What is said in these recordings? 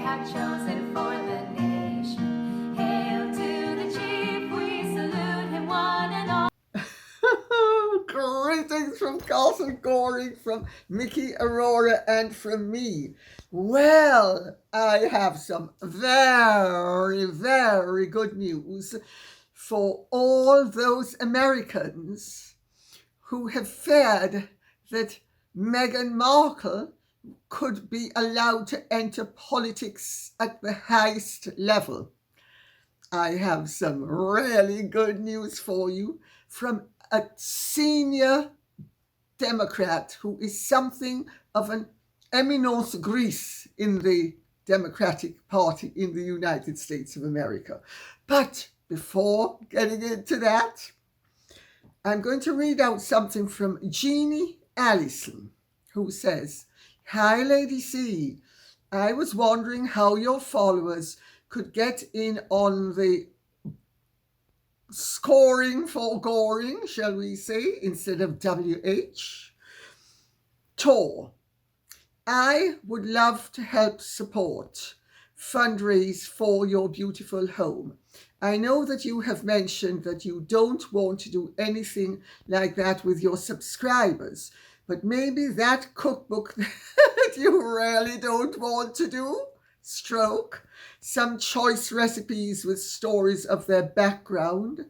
have chosen for the nation. Hail to the chief, we salute him one and all. Greetings from Castle Goring, from Mickey Aurora, and from me. Well, I have some very, very good news for all those Americans who have feared that Meghan Markle could be allowed to enter politics at the highest level. I have some really good news for you from a senior Democrat who is something of an eminence grise in the Democratic Party in the United States of America. But before getting into that, I'm going to read out something from Jeannie Allison, who says, "Hi, Lady C. I was wondering how your followers could get in on the scoring for Goring, shall we say, instead of WH. Tor. I would love to help support, fundraise for your beautiful home. I know that you have mentioned that you don't want to do anything like that with your subscribers, but maybe that cookbook that you really don't want to do, stroke, some choice recipes with stories of their background,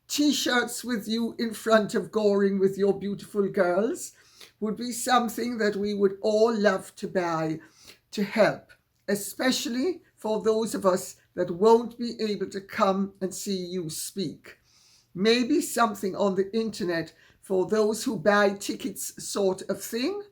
t-shirts with you in front of Goring with your beautiful girls would be something that we would all love to buy to help, especially for those of us that won't be able to come and see you speak. Maybe something on the internet for those who buy tickets sort of thing.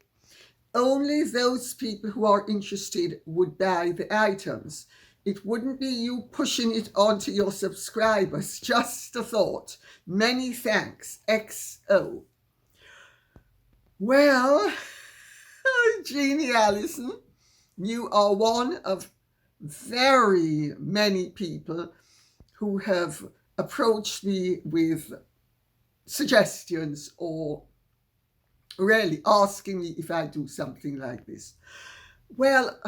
Only those people who are interested would buy the items. It wouldn't be you pushing it onto your subscribers. Just a thought. Many thanks. XO." Well, Jeannie Allison, you are one of very many people who have approached me with suggestions or really asking me if I do something like this. Well,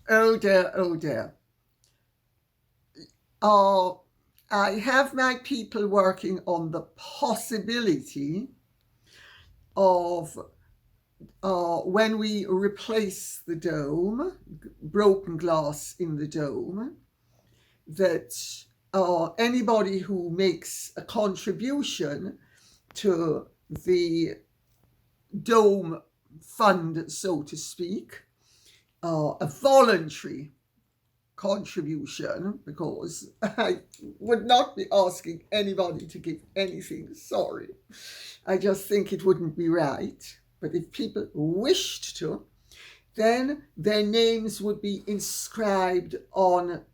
oh dear, oh dear. I have my people working on the possibility of when we replace the dome, broken glass in the dome, that anybody who makes a contribution to the dome fund, so to speak, a voluntary contribution, because I would not be asking anybody to give anything, sorry. I just think it wouldn't be right. But if people wished to, then their names would be inscribed on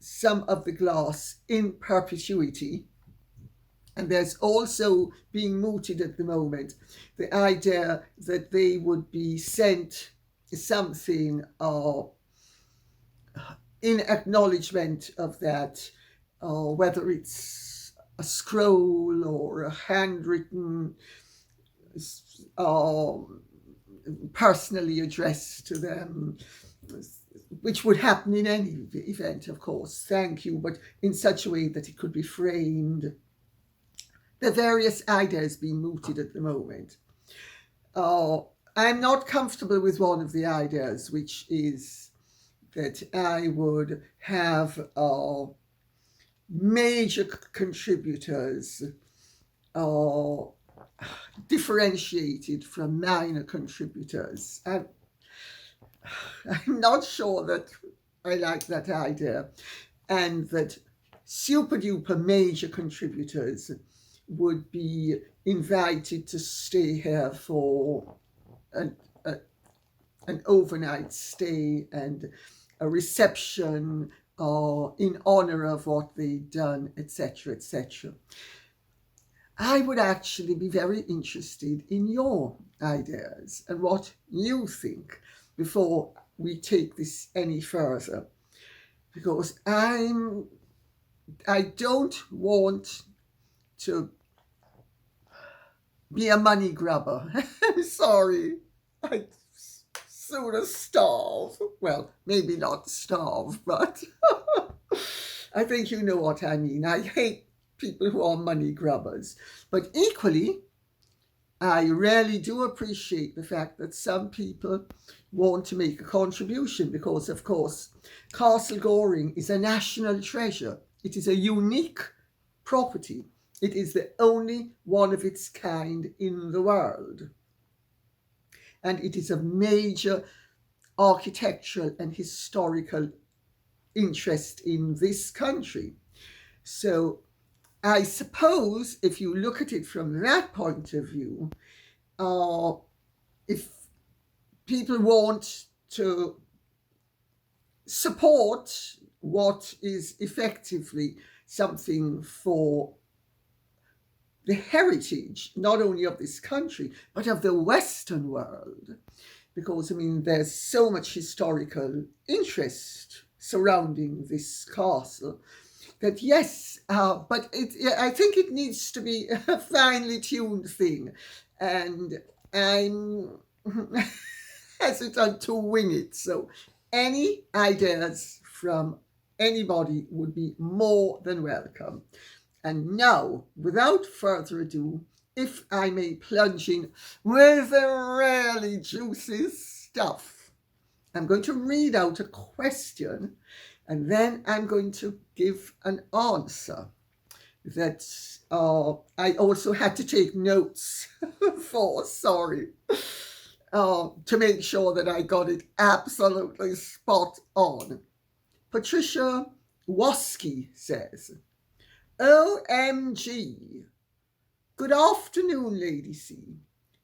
some of the glass in perpetuity. And there's also being mooted at the moment the idea that they would be sent something in acknowledgement of that, whether it's a scroll or a handwritten, personally addressed to them, which would happen in any event, of course, thank you, but in such a way that it could be framed. The various ideas being mooted at the moment. I'm not comfortable with one of the ideas, which is that I would have major contributors differentiated from minor contributors. I'm not sure that I like that idea, and that super duper major contributors would be invited to stay here for an overnight stay and a reception in honor of what they've done, etc., etc. I would actually be very interested in your ideas and what you think before we take this any further, because I don't want to be a money grubber. I'm sorry. sooner starve. Well, maybe not starve, but I think you know what I mean. I hate people who are money grubbers. But equally, I really do appreciate the fact that some people want to make a contribution because, of course, Castle Goring is a national treasure. It is a unique property. It is the only one of its kind in the world. And it is of major architectural and historical interest in this country. So I suppose if you look at it from that point of view, if people want to support what is effectively something for the heritage, not only of this country, but of the Western world, because, I mean, there's so much historical interest surrounding this castle, that yes, but I think it needs to be a finely tuned thing, and I'm hesitant to wing it. So any ideas from anybody would be more than welcome. And now, without further ado, if I may plunge in with the really juicy stuff, I'm going to read out a question and then I'm going to give an answer that I also had to take notes for, to make sure that I got it absolutely spot on. Patricia Woski says, OMG. Good afternoon, Lady C.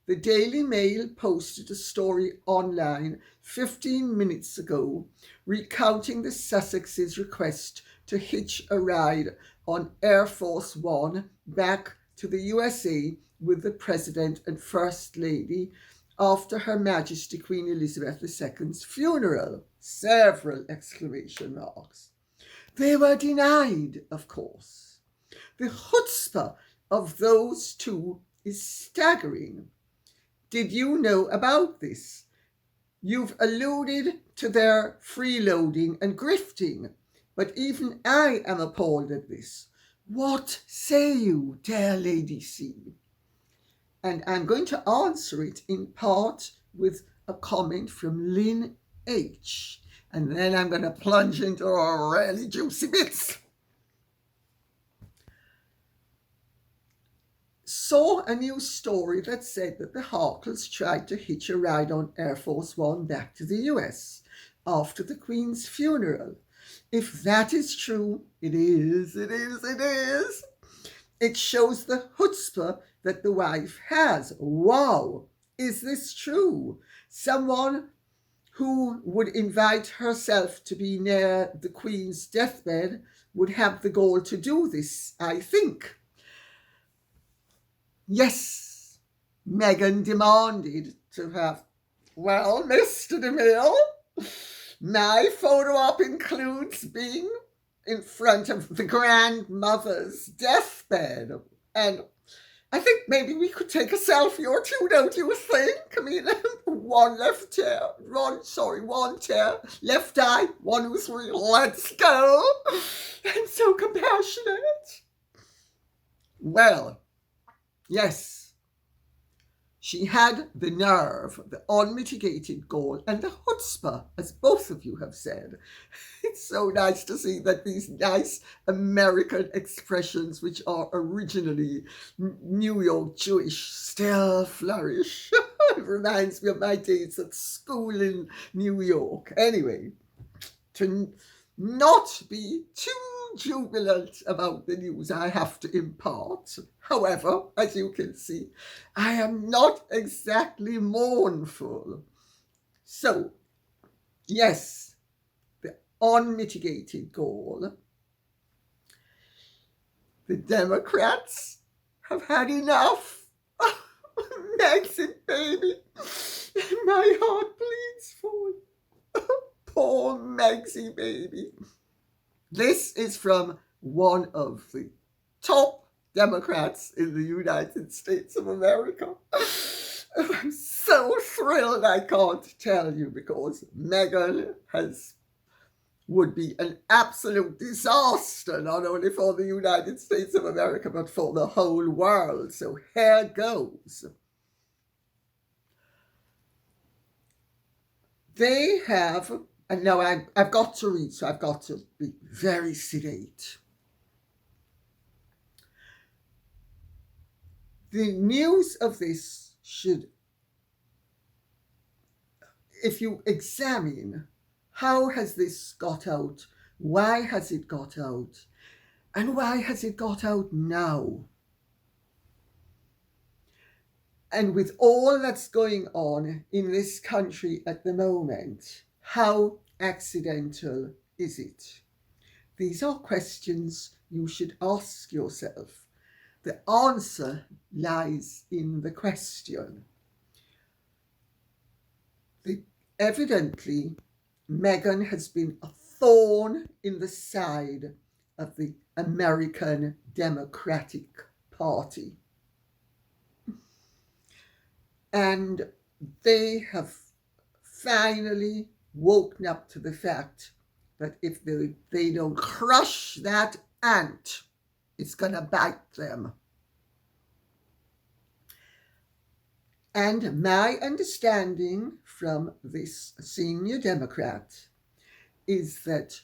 The Daily Mail posted a story online 15 minutes ago recounting the Sussexes' request to hitch a ride on Air Force One back to the USA with the President and First Lady after Her Majesty Queen Elizabeth II's funeral. Several exclamation marks. They were denied, of course. The chutzpah of those two is staggering. Did you know about this? You've alluded to their freeloading and grifting, but even I am appalled at this. What say you, dear Lady C? And I'm going to answer it in part with a comment from Lynn H. And then I'm going to plunge into our really juicy bits. Saw a news story that said that the Harkles tried to hitch a ride on Air Force One back to the US after the Queen's funeral. If that is true, it is. It shows the chutzpah that the wife has. Wow, is this true? Someone who would invite herself to be near the Queen's deathbed would have the gall to do this, I think. Yes, Meghan demanded to have, well, Mr. DeMille, my photo op includes being in front of the grandmother's deathbed. And I think maybe we could take a selfie or two, don't you think? I mean, one tear, left eye, 1, 2, 3, let's go. I'm so compassionate. Well, yes, she had the nerve, the unmitigated gall, and the chutzpah, as both of you have said. It's so nice to see that these nice American expressions, which are originally New York Jewish, still flourish. It reminds me of my days at school in New York. Anyway, to not be too jubilant about the news I have to impart. However, as you can see, I am not exactly mournful. So, yes, the unmitigated gall. The Democrats have had enough. Megxit, baby. My heart bleeds for you. Poor Megxit, baby. This is from one of the top Democrats in the United States of America. I'm so thrilled thrilled I can't tell you, because Meghan would be an absolute disaster, not only for the United States of America, but for the whole world. So here goes. They have, and now I've got to read, so I've got to be very sedate. The news of this should, if you examine how has this got out, why has it got out, and why has it got out now? And with all that's going on in this country at the moment, how accidental is it? These are questions you should ask yourself. The answer lies in the question. Evidently, Meghan has been a thorn in the side of the American Democratic Party. And they have finally woken up to the fact that if they don't crush that ant, it's going to bite them. And my understanding from this senior Democrat is that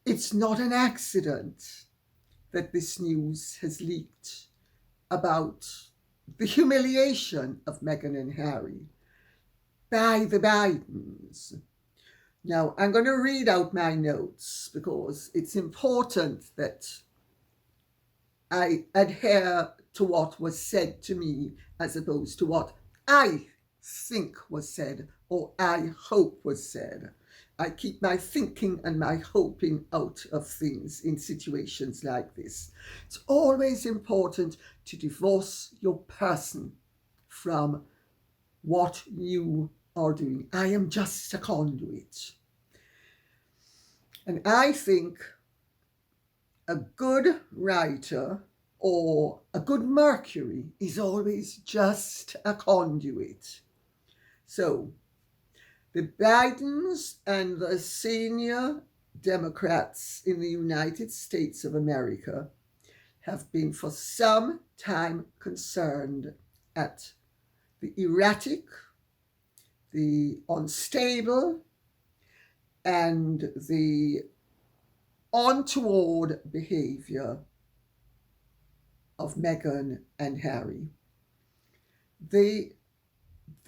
it's not an accident that this news has leaked about the humiliation of Meghan and Harry by the Bidens. Now, I'm going to read out my notes because it's important that I adhere to what was said to me as opposed to what I think was said or I hope was said. I keep my thinking and my hoping out of things in situations like this. It's always important to divorce your person from what you are doing. I am just a conduit. And I think a good writer or a good Mercury is always just a conduit. So, the Bidens and the senior Democrats in the United States of America have been for some time concerned at the erratic, the unstable, and the untoward behavior of Meghan and Harry. The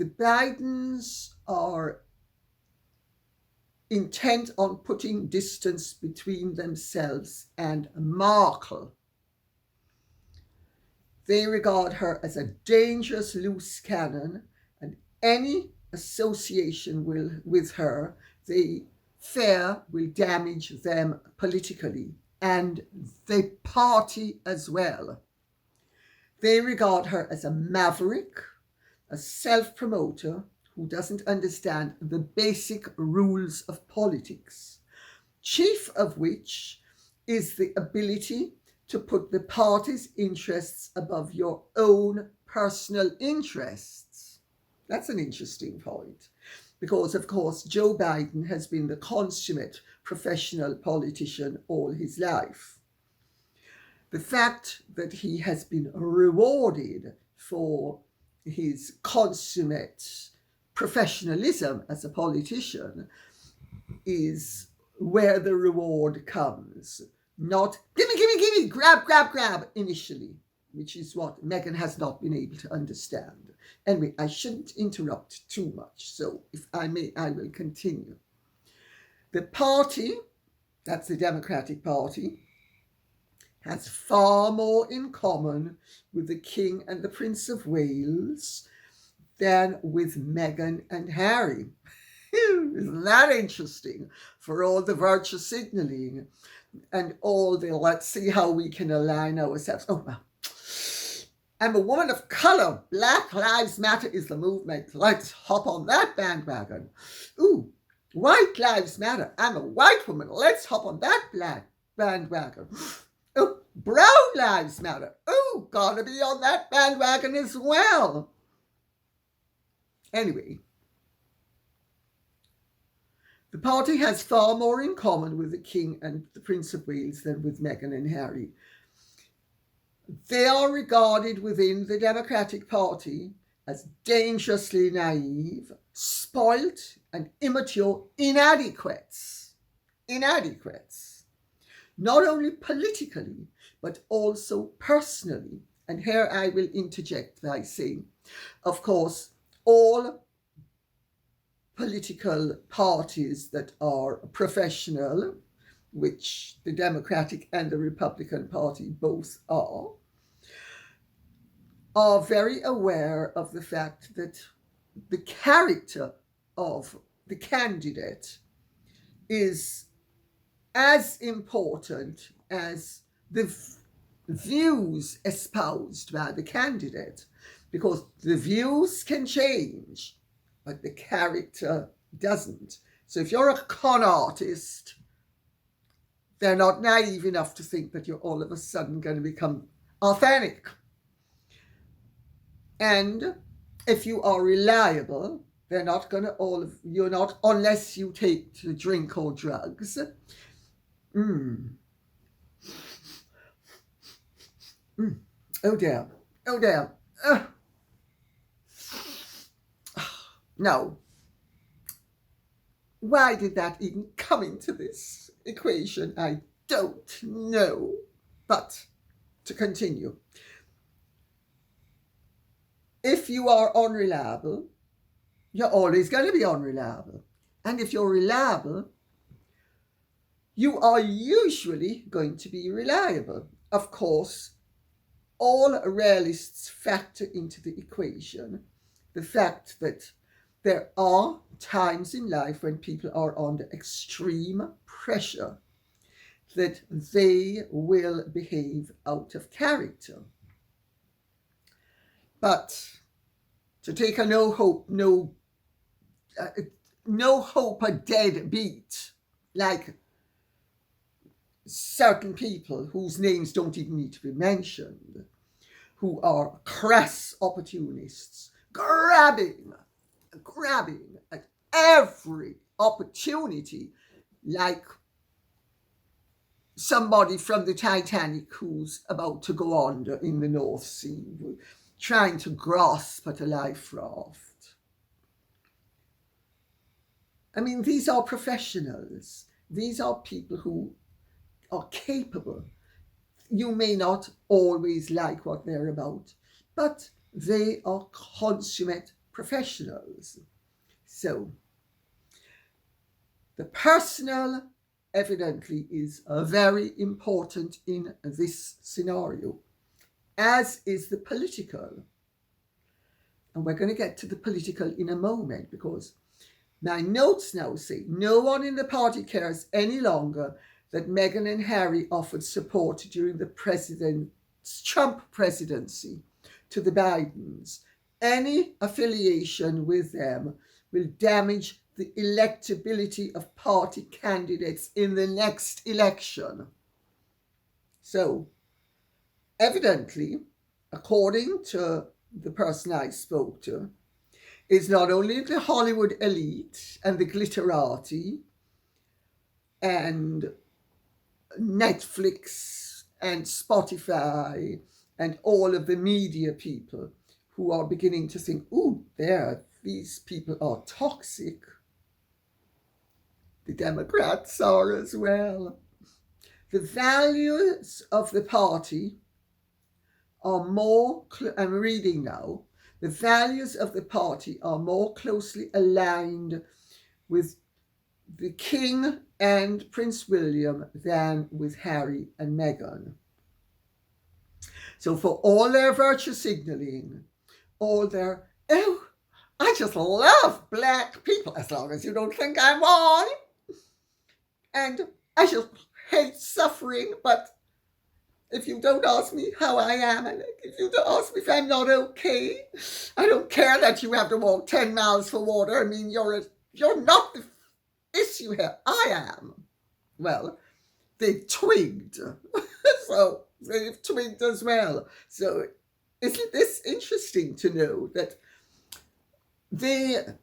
Bidens are intent on putting distance between themselves and Markle. They regard her as a dangerous loose cannon, and any association with her, they fear will damage them politically and the party as well. They regard her as a maverick, a self-promoter who doesn't understand the basic rules of politics, chief of which is the ability to put the party's interests above your own personal interests. That's an interesting point, because, of course, Joe Biden has been the consummate professional politician all his life. The fact that he has been rewarded for his consummate professionalism as a politician is where the reward comes. Not gimme, grab initially, which is what Meghan has not been able to understand. Anyway, I shouldn't interrupt too much, so if I may, I will continue. The party, that's the Democratic Party, has far more in common with the King and the Prince of Wales than with Meghan and Harry. Isn't that interesting? For all the virtue signaling and all the let's see how we can align ourselves. Oh, well, I'm a woman of color. Black Lives Matter is the movement. Let's hop on that bandwagon. Ooh, White Lives Matter. I'm a white woman. Let's hop on that black bandwagon. Oh, Brown Lives Matter. Oh, gotta be on that bandwagon as well. Anyway, the party has far more in common with the King and the Prince of Wales than with Meghan and Harry. They are regarded within the Democratic Party as dangerously naive, spoilt, and immature inadequates. Inadequates. Not only politically, but also personally. And here I will interject by saying, of course, all political parties that are professional, which the Democratic and the Republican Party both are very aware of the fact that the character of the candidate is as important as the views espoused by the candidate, because the views can change, but the character doesn't. So if you're a con artist, they're not naive enough to think that you're all of a sudden going to become authentic. And if you are reliable, they're not going to you're not, unless you take to drink or drugs. Oh dear. Oh dear. No. Why did that even come into this equation? I don't know. But to continue. If you are unreliable, you're always going to be unreliable. And if you're reliable, you are usually going to be reliable. Of course, all realists factor into the equation the fact that there are times in life when people are under extreme pressure that they will behave out of character. But to take a no hope, a dead beat, like certain people whose names don't even need to be mentioned, who are crass opportunists, grabbing at every opportunity, like somebody from the Titanic who's about to go under in the North Sea, trying to grasp at a life raft. I mean, these are professionals. These are people who are capable. You may not always like what they're about, but they are consummate professionals. So, the personal evidently is very important in this scenario, as is the political. And we're going to get to the political in a moment, because my notes now say no one in the party cares any longer that Meghan and Harry offered support during the Trump presidency to the Bidens. Any affiliation with them will damage the electability of party candidates in the next election. So, evidently, according to the person I spoke to, is not only the Hollywood elite and the glitterati and Netflix and Spotify and all of the media people who are beginning to think, these people are toxic. The Democrats are as well. The values of the party are more, I'm reading now, the values of the party are more closely aligned with the King and Prince William than with Harry and Meghan. So for all their virtue signaling, all their, I just love black people, as long as you don't think I'm one. And I just hate suffering, but if you don't ask me how I am, and if you don't ask me if I'm not okay, I don't care that you have to walk 10 miles for water. I mean, you're not the issue here. I am. Well, they've twigged. So they've twigged as well. So isn't this interesting to know that The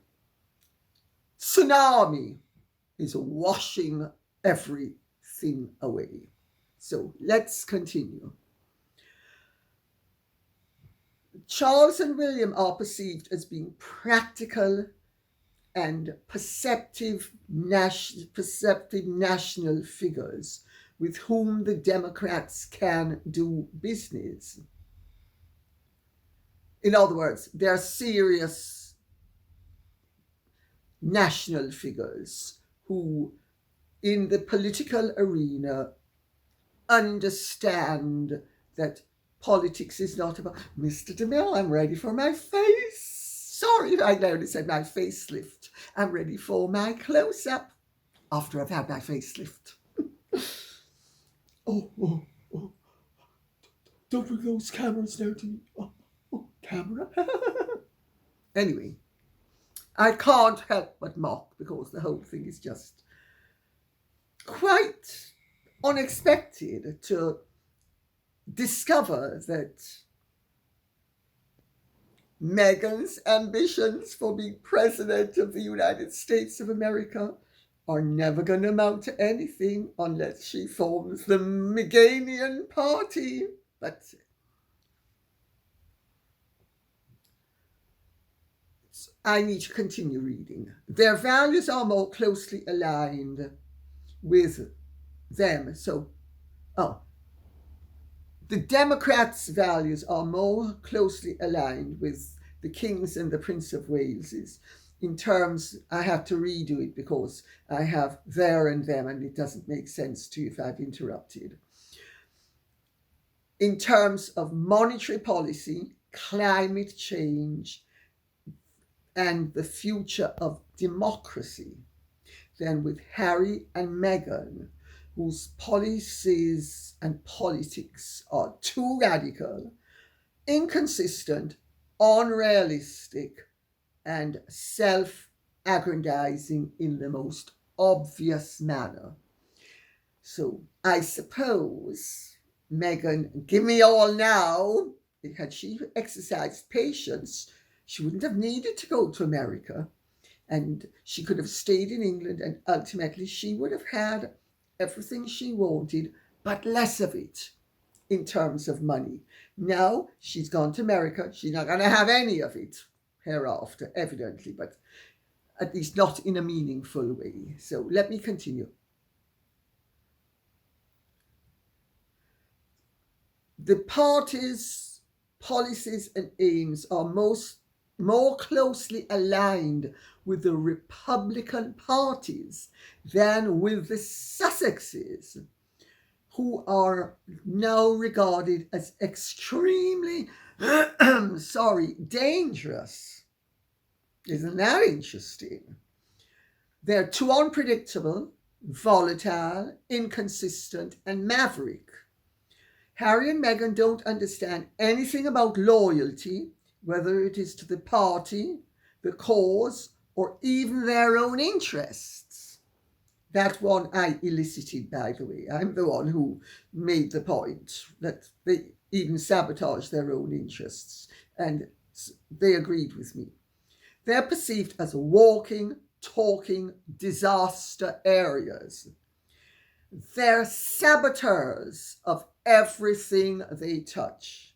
tsunami is washing everything away. So let's continue. Charles and William are perceived as being practical and perceptive national figures with whom the Democrats can do business. In other words, they're serious national figures who, in the political arena, understand that politics is not about, Mr. DeMille, I'm ready for my face. Sorry, I only said my facelift. I'm ready for my close-up after I've had my facelift. oh. Don't bring those cameras now to me. Oh, camera. Anyway, I can't help but mock because the whole thing is just quite unexpected to discover that Meghan's ambitions for being President of the United States of America are never going to amount to anything unless she forms the Meghan Party. But I need to continue reading. Their values are more closely aligned with them. The Democrats' values are more closely aligned with the King's and the Prince of Wales's. In terms, I have to redo it because I have there and them and it doesn't make sense to you if I've interrupted. In terms of monetary policy, climate change, and the future of democracy, then with Harry and Meghan, whose policies and politics are too radical, inconsistent, unrealistic, and self-aggrandizing in the most obvious manner. So I suppose Meghan, give me all now. Had she exercised patience, she wouldn't have needed to go to America, and she could have stayed in England, and ultimately she would have had everything she wanted, but less of it in terms of money. Now she's gone to America. She's not going to have any of it hereafter, evidently, but at least not in a meaningful way. So let me continue. The party's policies and aims are more closely aligned with the Republican parties than with the Sussexes, who are now regarded as extremely, dangerous. Isn't that interesting? They're too unpredictable, volatile, inconsistent, and maverick. Harry and Meghan don't understand anything about loyalty, whether it is to the party, the cause, or even their own interests. That one I elicited, by the way. I'm the one who made the point that they even sabotage their own interests, and they agreed with me. They're perceived as walking, talking disaster areas. They're saboteurs of everything they touch.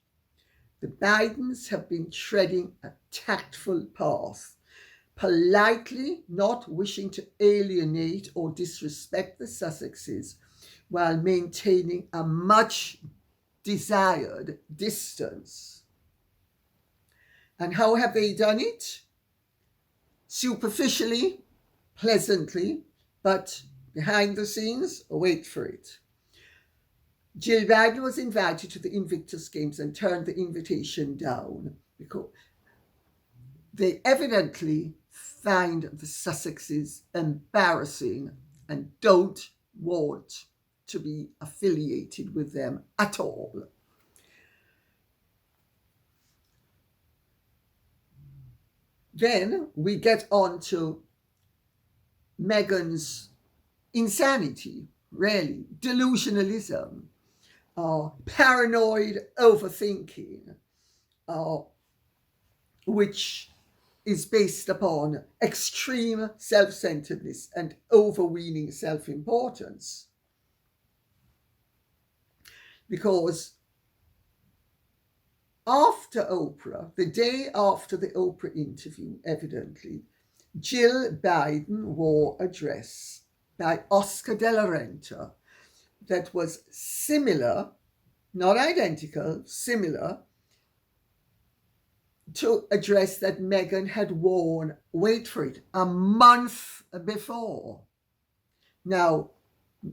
The Bidens have been treading a tactful path, politely not wishing to alienate or disrespect the Sussexes while maintaining a much desired distance. And how have they done it? Superficially, pleasantly, but behind the scenes, wait for it. Jill Biden was invited to the Invictus Games and turned the invitation down because they evidently find the Sussexes embarrassing and don't want to be affiliated with them at all. Then we get on to Meghan's insanity, really, delusionalism, paranoid overthinking, which is based upon extreme self-centeredness and overweening self-importance. Because after Oprah, the day after the Oprah interview, evidently, Jill Biden wore a dress by Oscar de la Renta that was similar, not identical, similar to a dress that Meghan had worn, wait for it, a month before. Now,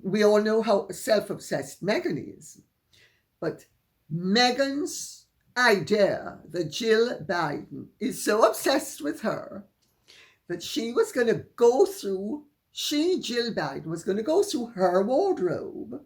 we all know how self-obsessed Meghan is, but Meghan's idea that Jill Biden is so obsessed with her that Jill Biden was going to go through her wardrobe,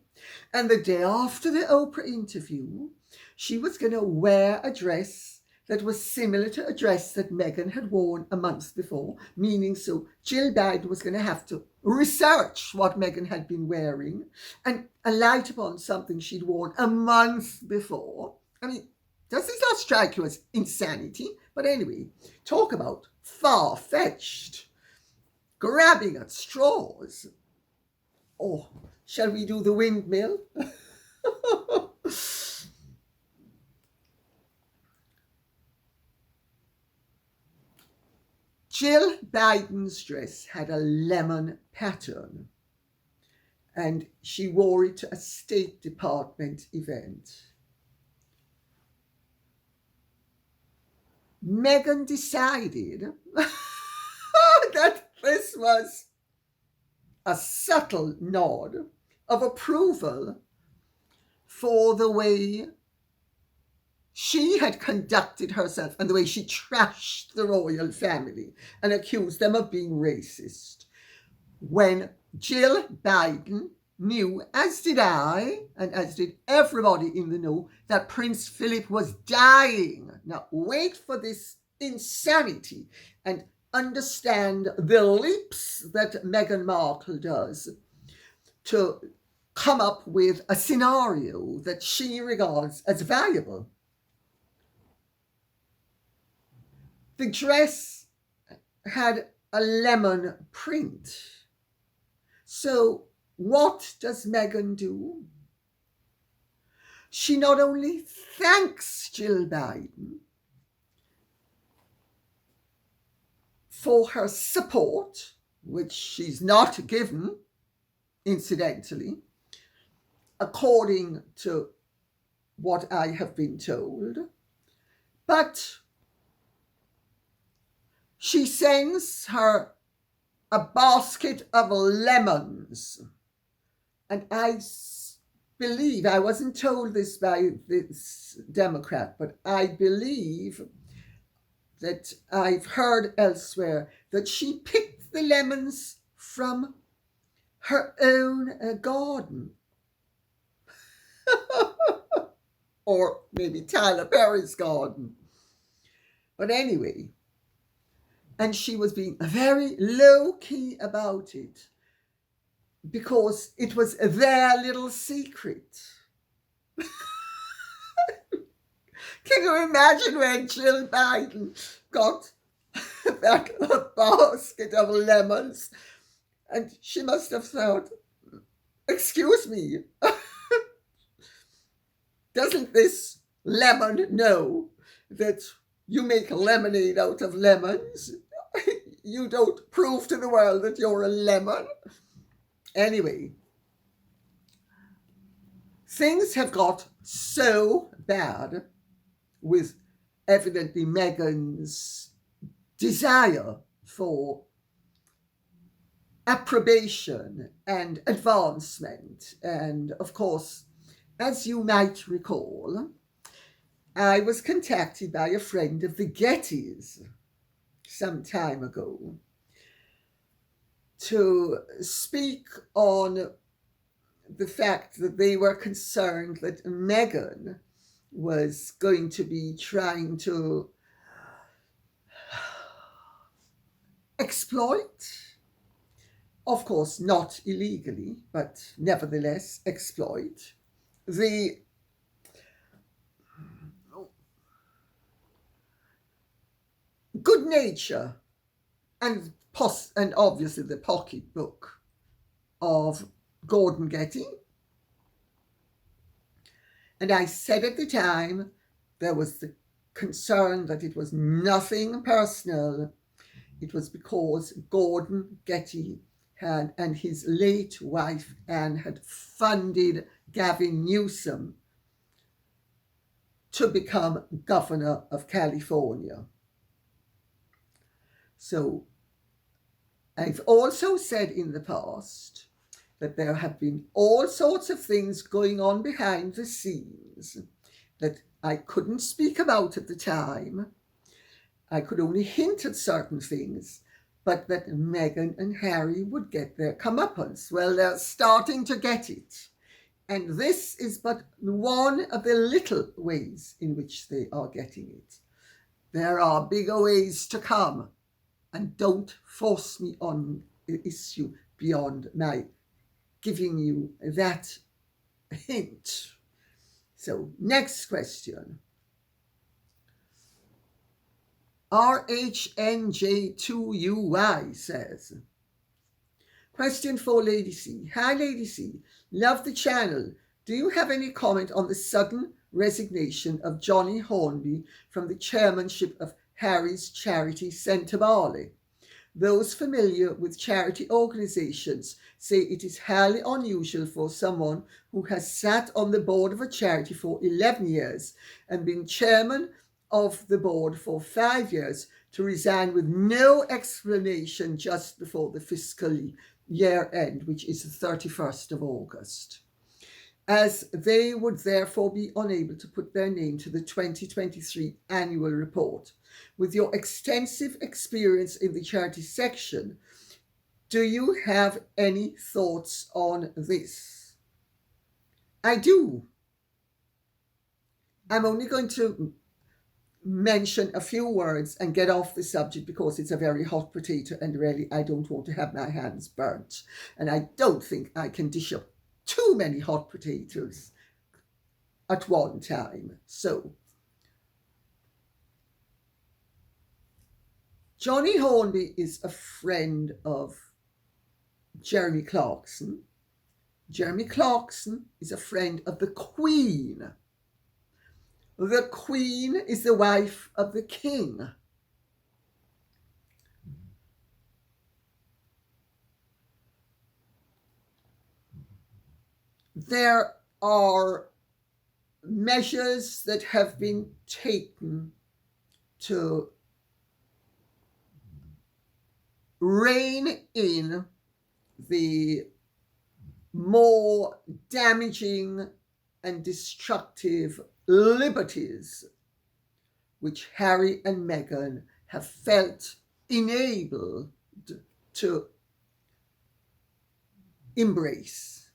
and the day after the Oprah interview, she was going to wear a dress that was similar to a dress that Meghan had worn a month before, meaning so Jill Biden was going to have to research what Meghan had been wearing and alight upon something she'd worn a month before. I mean, does this not strike you as insanity? But anyway, talk about far-fetched, grabbing at straws. Oh, shall we do the windmill? Jill Biden's dress had a lemon pattern, and she wore it to a State Department event. Meghan decided that this was a subtle nod of approval for the way she had conducted herself and the way she trashed the royal family and accused them of being racist. When Jill Biden knew, as did I, and as did everybody in the know, that Prince Philip was dying. Now, wait for this insanity and understand the leaps that Meghan Markle does to come up with a scenario that she regards as viable. The dress had a lemon print. So what does Meghan do? She not only thanks Jill Biden for her support, which she's not given, incidentally, according to what I have been told, but she sends her a basket of lemons. And I believe, I wasn't told this by this Democrat, but I believe that I've heard elsewhere that she picked the lemons from her own garden. Or maybe Tyler Perry's garden. But anyway, and she was being very low-key about it because it was their little secret. Can you imagine when Jill Biden got that basket of lemons and she must have thought, excuse me, doesn't this lemon know that you make lemonade out of lemons? You don't prove to the world that you're a lemon. Anyway, things have got so bad with evidently Meghan's desire for approbation and advancement. And of course, as you might recall, I was contacted by a friend of the Gettys some time ago to speak on the fact that they were concerned that Meghan was going to be trying to exploit, of course not illegally, but nevertheless exploit, the Good Nature, and obviously the pocketbook of Gordon Getty. And I said at the time there was the concern that it was nothing personal. It was because Gordon Getty and his late wife Anne had funded Gavin Newsom to become governor of California. So I've also said in the past that there have been all sorts of things going on behind the scenes that I couldn't speak about at the time. I could only hint at certain things, but that Meghan and Harry would get their comeuppance. Well, they're starting to get it. And this is but one of the little ways in which they are getting it. There are bigger ways to come. And don't force me on the issue beyond my giving you that hint. So, next question. RHNJ2UY says, question for Lady C. Hi, Lady C. Love the channel. Do you have any comment on the sudden resignation of Johnny Hornby from the chairmanship of Harry's charity Sentebale? Those familiar with charity organizations say it is highly unusual for someone who has sat on the board of a charity for 11 years and been chairman of the board for 5 years to resign with no explanation just before the fiscal year end, which is the 31st of August, as they would therefore be unable to put their name to the 2023 annual report. With your extensive experience in the charity section, do you have any thoughts on this? I do. I'm only going to mention a few words and get off the subject because it's a very hot potato and really I don't want to have my hands burnt. And I don't think I can dish up too many hot potatoes at one time. So, Johnny Hornby is a friend of Jeremy Clarkson. Jeremy Clarkson is a friend of the Queen. The Queen is the wife of the King. There are measures that have been taken to rein in the more damaging and destructive liberties which Harry and Meghan have felt enabled to embrace.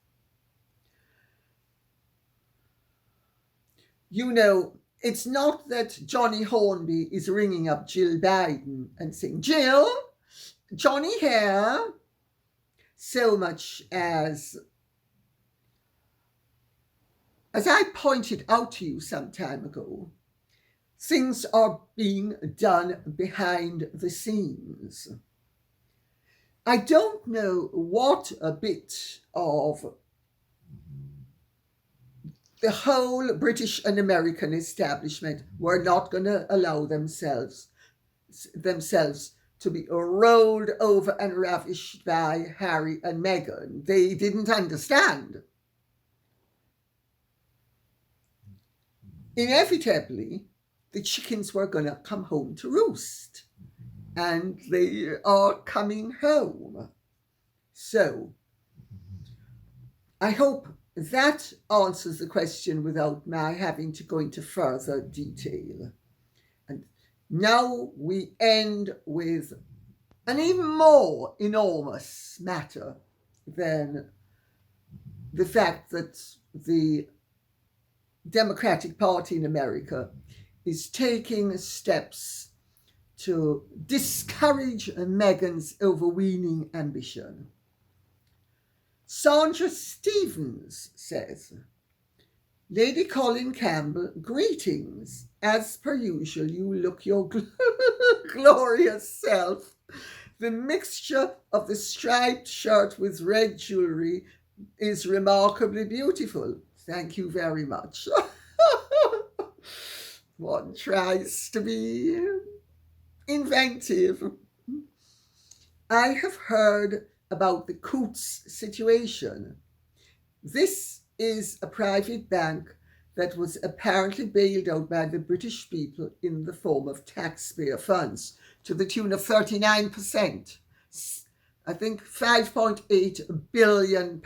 You know, it's not that Johnny Hornby is ringing up Jill Biden and saying, Jill, Johnny here, so much as I pointed out to you some time ago, things are being done behind the scenes. I don't know what a bit of the whole British and American establishment were not going to allow themselves to be rolled over and ravished by Harry and Meghan. They didn't understand. Inevitably, the chickens were going to come home to roost, and they are coming home. So, I hope that answers the question without my having to go into further detail. And now we end with an even more enormous matter than the fact that the Democratic Party in America is taking steps to discourage Meghan's overweening ambition. Sandra Stevens says, Lady Colin Campbell, greetings. As per usual, you look your glorious self. The mixture of the striped shirt with red jewellery is remarkably beautiful. Thank you very much. One tries to be inventive. I have heard about the Coutts situation. This is a private bank that was apparently bailed out by the British people in the form of taxpayer funds to the tune of 39%. I think £5.8 billion.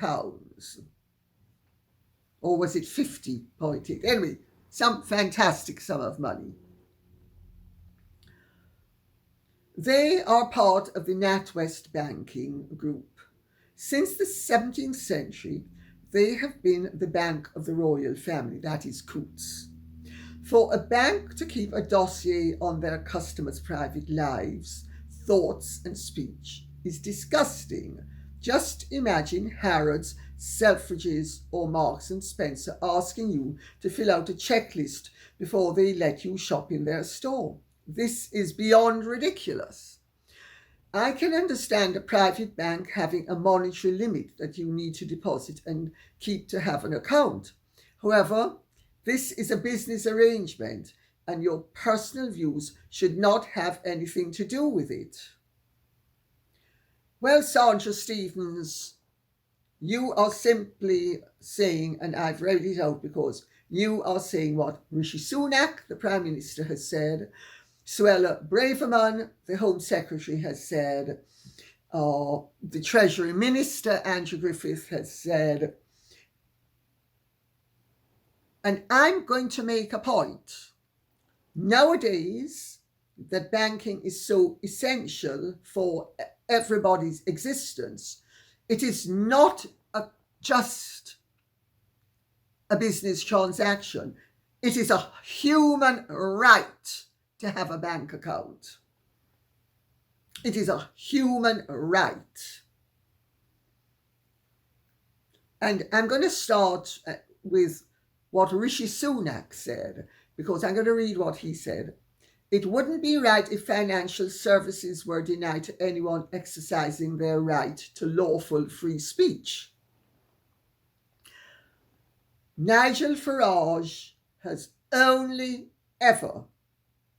Or was it 50.8? Anyway, some fantastic sum of money. They are part of the NatWest banking group. Since the 17th century, they have been the bank of the royal family, that is Coutts. For a bank to keep a dossier on their customers' private lives, thoughts and speech is disgusting. Just imagine Harrods, Selfridges or Marks and Spencer asking you to fill out a checklist before they let you shop in their store. This is beyond ridiculous. I can understand a private bank having a monetary limit that you need to deposit and keep to have an account. However, this is a business arrangement and your personal views should not have anything to do with it. Well, Sandra Stevens, you are simply saying, and I've read it out because you are saying what Rishi Sunak, the Prime Minister, has said, Suella Braverman, the Home Secretary, has said, the Treasury Minister, Andrew Griffith, has said, and I'm going to make a point. Nowadays, that banking is so essential for everybody's existence. It is not just a business transaction. It is a human right to have a bank account. It is a human right. And I'm going to start with what Rishi Sunak said, because I'm going to read what he said. It wouldn't be right if financial services were denied to anyone exercising their right to lawful free speech. Nigel Farage has only ever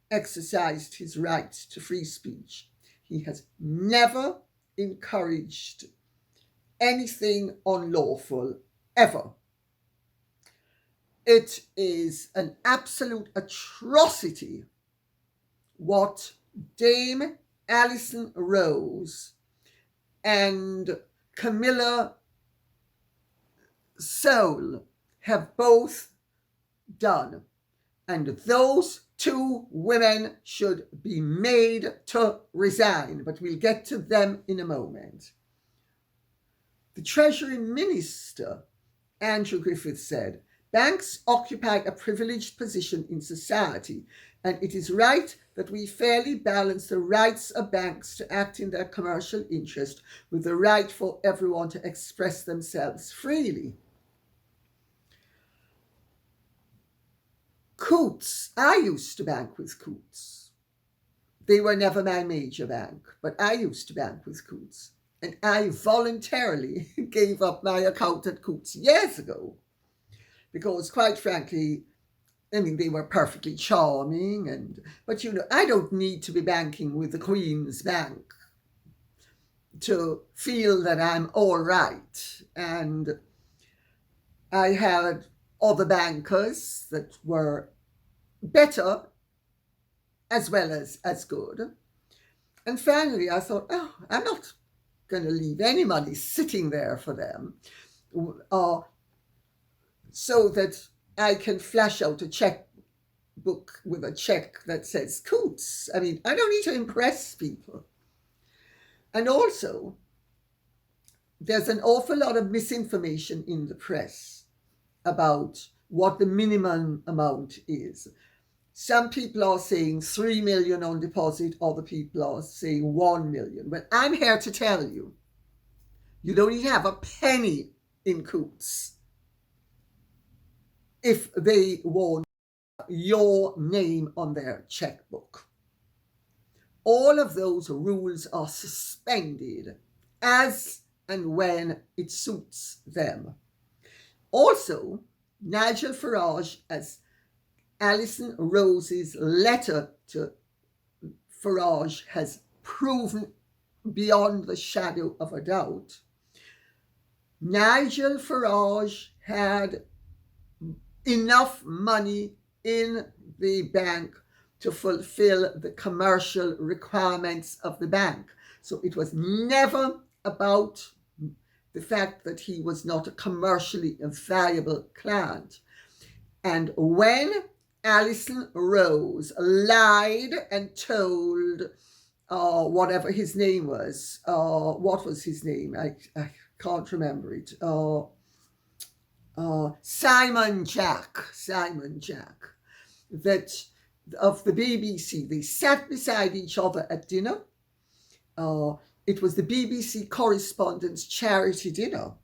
exercised his right to free speech. He has never encouraged anything unlawful, ever. It is an absolute atrocity what Dame Alison Rose and Camilla Soul have both done. And those two women should be made to resign, but we'll get to them in a moment. The Treasury Minister, Andrew Griffith, said, banks occupy a privileged position in society, and it is right that we fairly balance the rights of banks to act in their commercial interest with the right for everyone to express themselves freely. Coutts, I used to bank with Coutts. They were never my major bank, but I used to bank with Coutts. And I voluntarily gave up my account at Coutts years ago because, quite frankly, I mean, they were perfectly charming, but I don't need to be banking with the Queen's Bank to feel that I'm all right. And I had other bankers that were better as well as good. And finally, I thought, I'm not going to leave any money sitting there for them so that I can flash out a checkbook with a check that says Coutts. I mean, I don't need to impress people. And also, there's an awful lot of misinformation in the press about what the minimum amount is. Some people are saying 3 million on deposit, other people are saying 1 million. But I'm here to tell you, you don't need to have a penny in Coutts. if they want your name on their checkbook. All of those rules are suspended as and when it suits them. Also, Nigel Farage, as Alison Rose's letter to Farage has proven beyond the shadow of a doubt, Nigel Farage had enough money in the bank to fulfill the commercial requirements of the bank. So it was never about the fact that he was not a commercially valuable client. And when Alison Rose lied and told whatever his name was, what was his name? I can't remember it. Simon Jack, that of the BBC, they sat beside each other at dinner. It was the BBC Correspondents' Charity Dinner,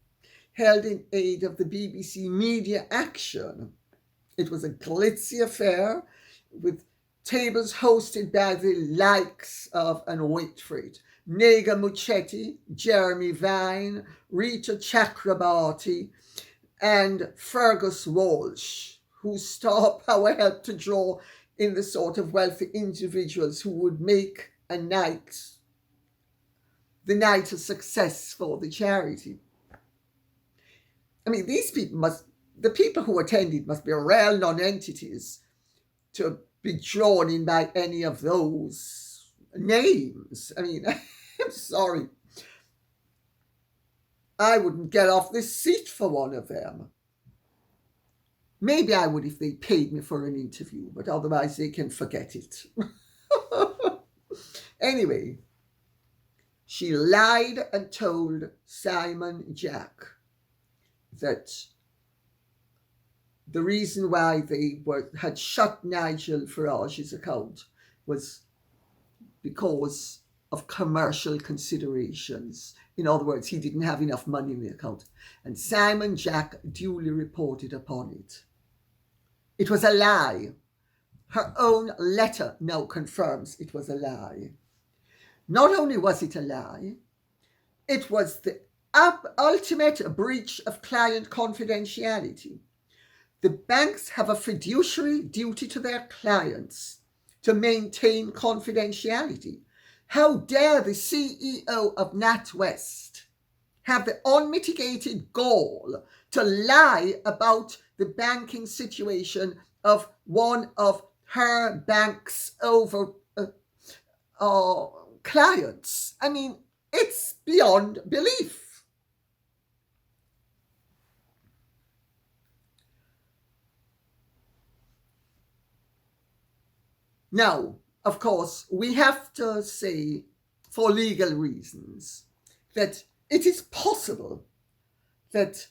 held in aid of the BBC Media Action. It was a glitzy affair with tables hosted by the likes of, and wait for it, Nega Muchetti, Jeremy Vine, Rita Chakrabarti, and Fergus Walsh, whose star power helped to draw in the sort of wealthy individuals who would make the night a success for the charity. I mean, the people who attended must be real non-entities to be drawn in by any of those names. I mean, I'm sorry. I wouldn't get off this seat for one of them. Maybe I would if they paid me for an interview, but otherwise they can forget it. Anyway, she lied and told Simon Jack that the reason why they had shut Nigel Farage's account was because of commercial considerations. In other words, he didn't have enough money in the account. And Simon Jack duly reported upon it. It was a lie. Her own letter now confirms it was a lie. Not only was it a lie, it was the ultimate breach of client confidentiality. The banks have a fiduciary duty to their clients to maintain confidentiality. How dare the CEO of NatWest have the unmitigated gall to lie about the banking situation of one of her bank's clients? I mean, it's beyond belief. Now, of course, we have to say, for legal reasons, that it is possible that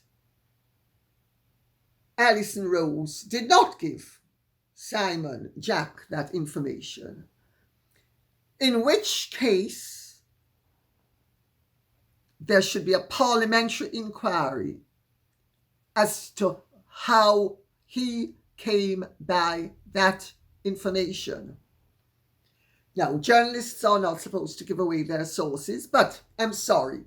Alison Rose did not give Simon Jack that information, in which case there should be a parliamentary inquiry as to how he came by that information. Now, journalists are not supposed to give away their sources, but I'm sorry,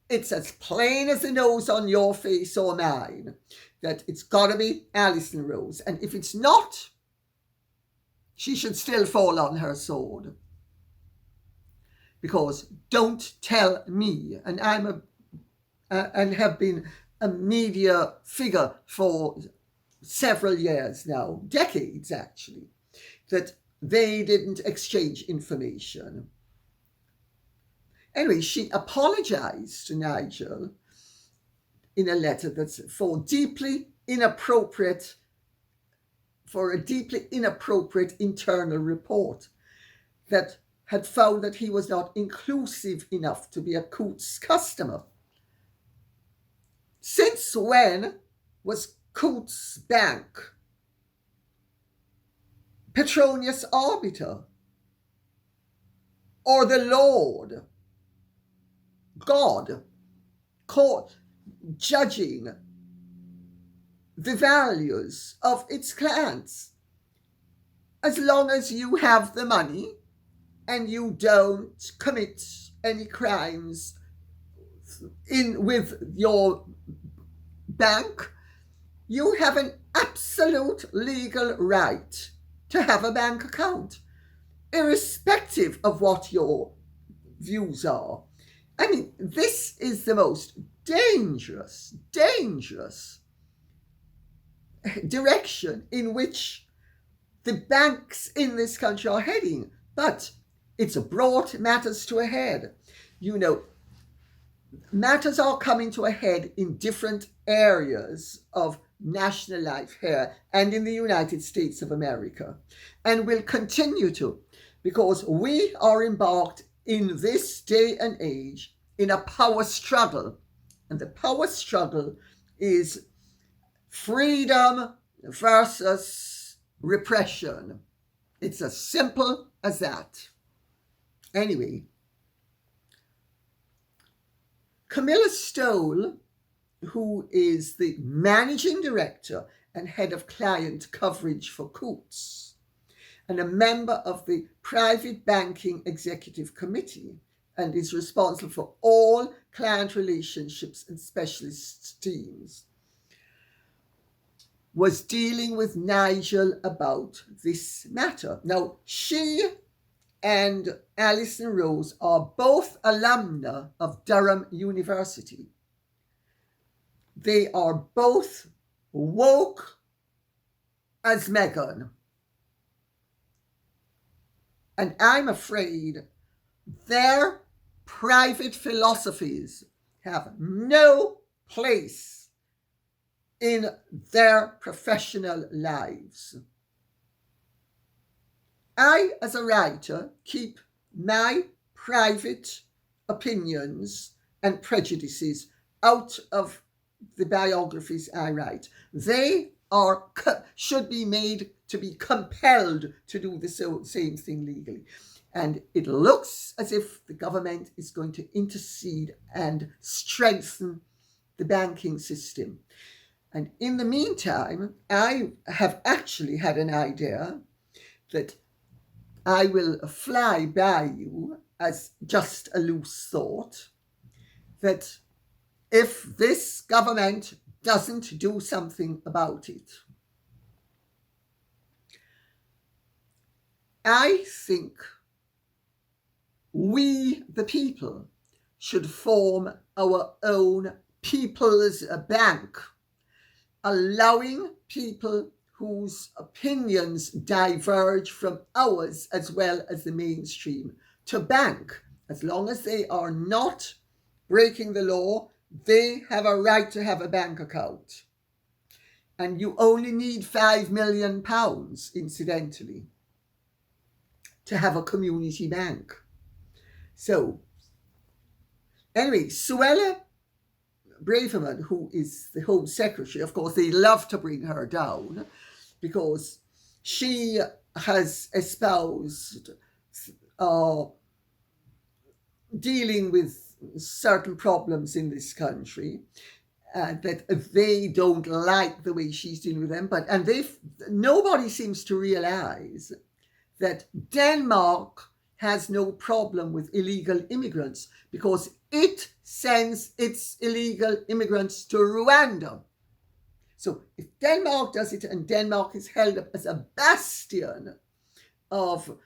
it's as plain as the nose on your face or mine that it's got to be Alison Rose. And if it's not, she should still fall on her sword. Because don't tell me, and and have been a media figure for several years now, decades actually, that they didn't exchange information. Anyway, she apologized to Nigel in a letter that's for a deeply inappropriate internal report that had found that he was not inclusive enough to be a Coutts customer. Since when was Coutts Bank Petronius Arbiter or the Lord God judging the values of its clients. As long as you have the money and you don't commit any crimes with your bank, you have an absolute legal right to have a bank account, irrespective of what your views are. I mean, this is the most dangerous direction in which the banks in this country are heading. But it's brought matters to a head. You know, matters are coming to a head in different areas of national life here and in the United States of America, and will continue to, because we are embarked in this day and age in a power struggle. And the power struggle is freedom versus repression. It's as simple as that. Anyway, Camilla Stoll, who is the Managing Director and Head of Client Coverage for Coutts, and a member of the Private Banking Executive Committee, and is responsible for all client relationships and specialist teams, was dealing with Nigel about this matter. Now, she and Alison Rose are both alumna of Durham University. They are both woke as Meghan. And I'm afraid their private philosophies have no place in their professional lives. I, as a writer, keep my private opinions and prejudices out of the biographies I write. They should be made to be compelled to do the same thing legally. And it looks as if the government is going to intercede and strengthen the banking system. And in the meantime, I have actually had an idea that I will fly by you as just a loose thought, that if this government doesn't do something about it, I think we, the people, should form our own People's Bank, allowing people whose opinions diverge from ours as well as the mainstream to bank. As long as they are not breaking the law, they have a right to have a bank account. And you only need £5 million, incidentally, to have a community bank. So, anyway, Suella Braverman, who is the Home Secretary, of course, they love to bring her down because she has espoused dealing with certain problems in this country, that they don't like the way she's dealing with them. And nobody seems to realize that Denmark has no problem with illegal immigrants because it sends its illegal immigrants to Rwanda. So if Denmark does it, and Denmark is held up as a bastion of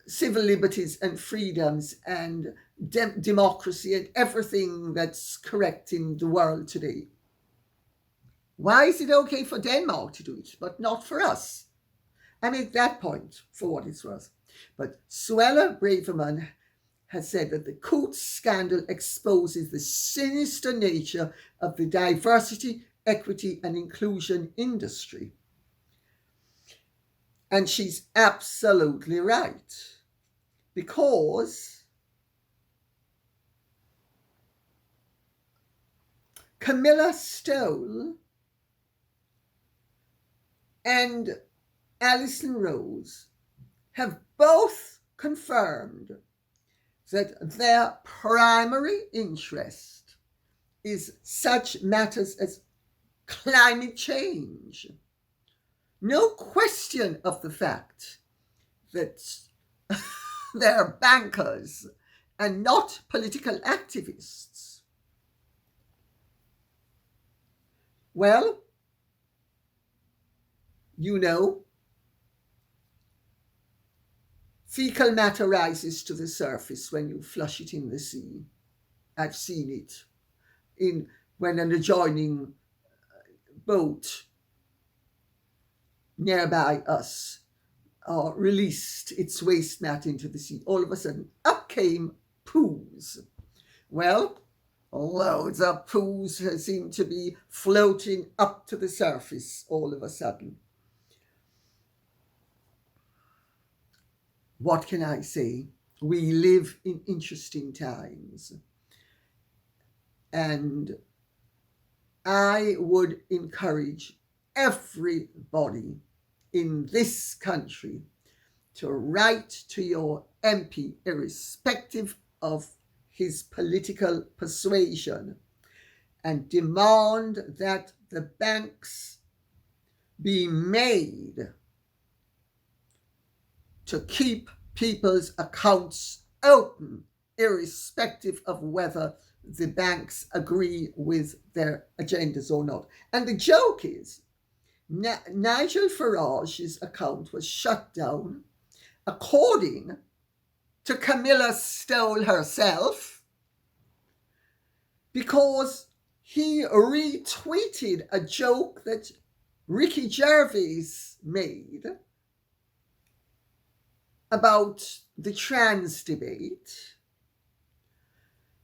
civil liberties and freedoms and democracy and everything that's correct in the world today, why is it okay for Denmark to do it, but not for us? I make that point for what it's worth. But Suella Braverman has said that the Coutts scandal exposes the sinister nature of the diversity, equity, and inclusion industry. And she's absolutely right. Because Camilla Stoll and Alison Rose have both confirmed that their primary interest is such matters as climate change. No question of the fact that they're bankers and not political activists. Well, you know, fecal matter rises to the surface when you flush it in the sea. I've seen it when an adjoining boat nearby us released its waste mat into the sea. All of a sudden, up came poos. Well, loads of poos seem to be floating up to the surface all of a sudden. What can I say? We live in interesting times. And I would encourage everybody in this country to write to your MP, irrespective of his political persuasion, and demand that the banks be made to keep people's accounts open, irrespective of whether the banks agree with their agendas or not. And the joke is, Nigel Farage's account was shut down, according to Camilla Stoll herself, because he retweeted a joke that Ricky Gervais made about the trans debate.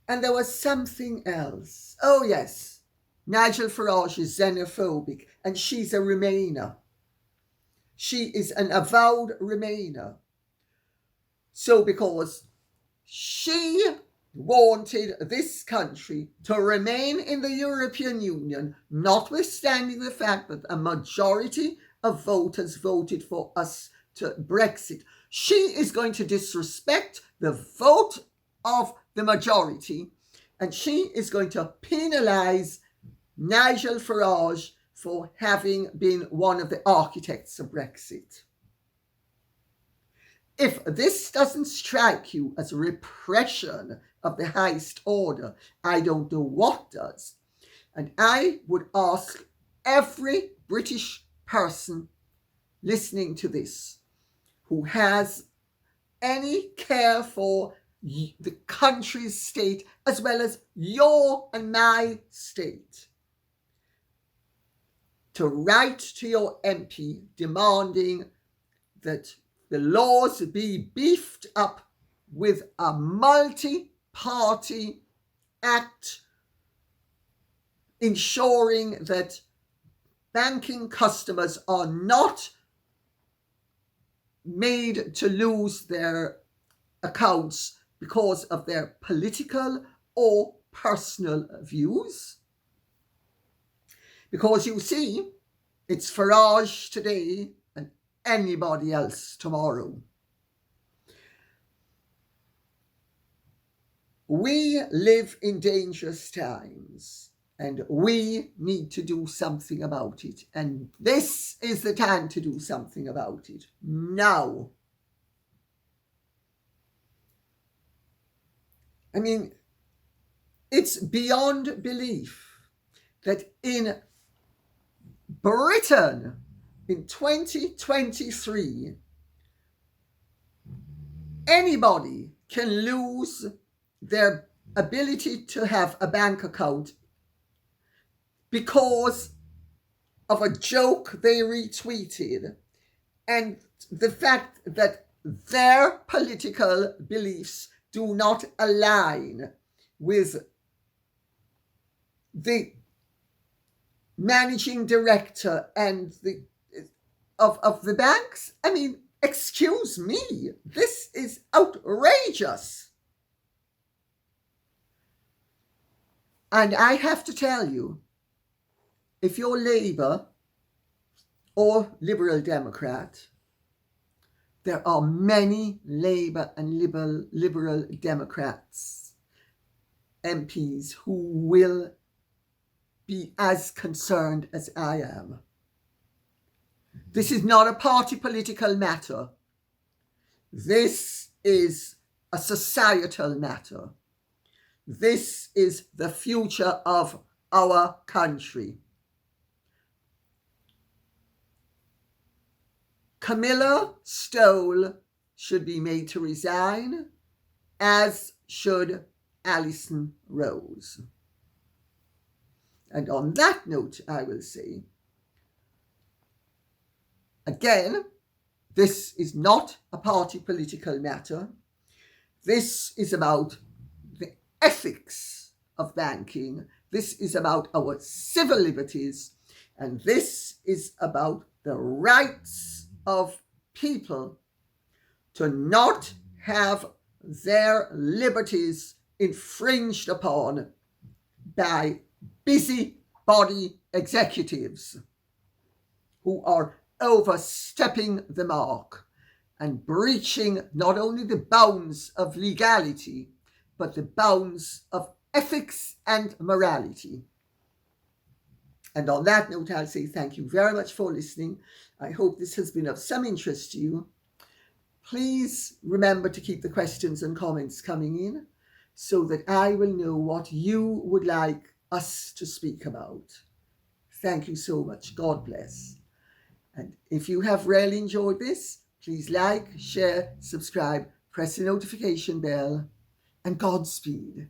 And there was something else. Oh yes, Nigel Farage is xenophobic and she's a Remainer. She is an avowed Remainer. So because she wanted this country to remain in the European Union, notwithstanding the fact that a majority of voters voted for us to Brexit, she is going to disrespect the vote of the majority, and she is going to penalise Nigel Farage for having been one of the architects of Brexit. If this doesn't strike you as repression of the highest order, I don't know what does. And I would ask every British person listening to this who has any care for the country's state as well as your and my state, to write to your MP demanding that the laws be beefed up with a multi-party act ensuring that banking customers are not made to lose their accounts because of their political or personal views. Because you see, it's Farage today and anybody else tomorrow. We live in dangerous times and we need to do something about it. And this is the time to do something about it. Now. I mean, it's beyond belief that in Britain in 2023, anybody can lose their ability to have a bank account because of a joke they retweeted and the fact that their political beliefs do not align with the managing director and of the banks. I mean, excuse me, this is outrageous. And I have to tell you, if you're Labour or Liberal Democrat, there are many Labour and Liberal Democrats MPs who will be as concerned as I am. This is not a party political matter. This is a societal matter. This is the future of our country. Camilla Stoll should be made to resign, as should Alison Rose. And on that note, I will say, again, this is not a party political matter. This is about the ethics of banking. This is about our civil liberties. And this is about the rights of people to not have their liberties infringed upon by busybody executives who are overstepping the mark and breaching not only the bounds of legality, but the bounds of ethics and morality. And on that note, I'll say thank you very much for listening. I hope this has been of some interest to you. Please remember to keep the questions and comments coming in so that I will know what you would like us to speak about. Thank you so much. God bless. And if you have really enjoyed this, please like, share, subscribe, press the notification bell, and Godspeed.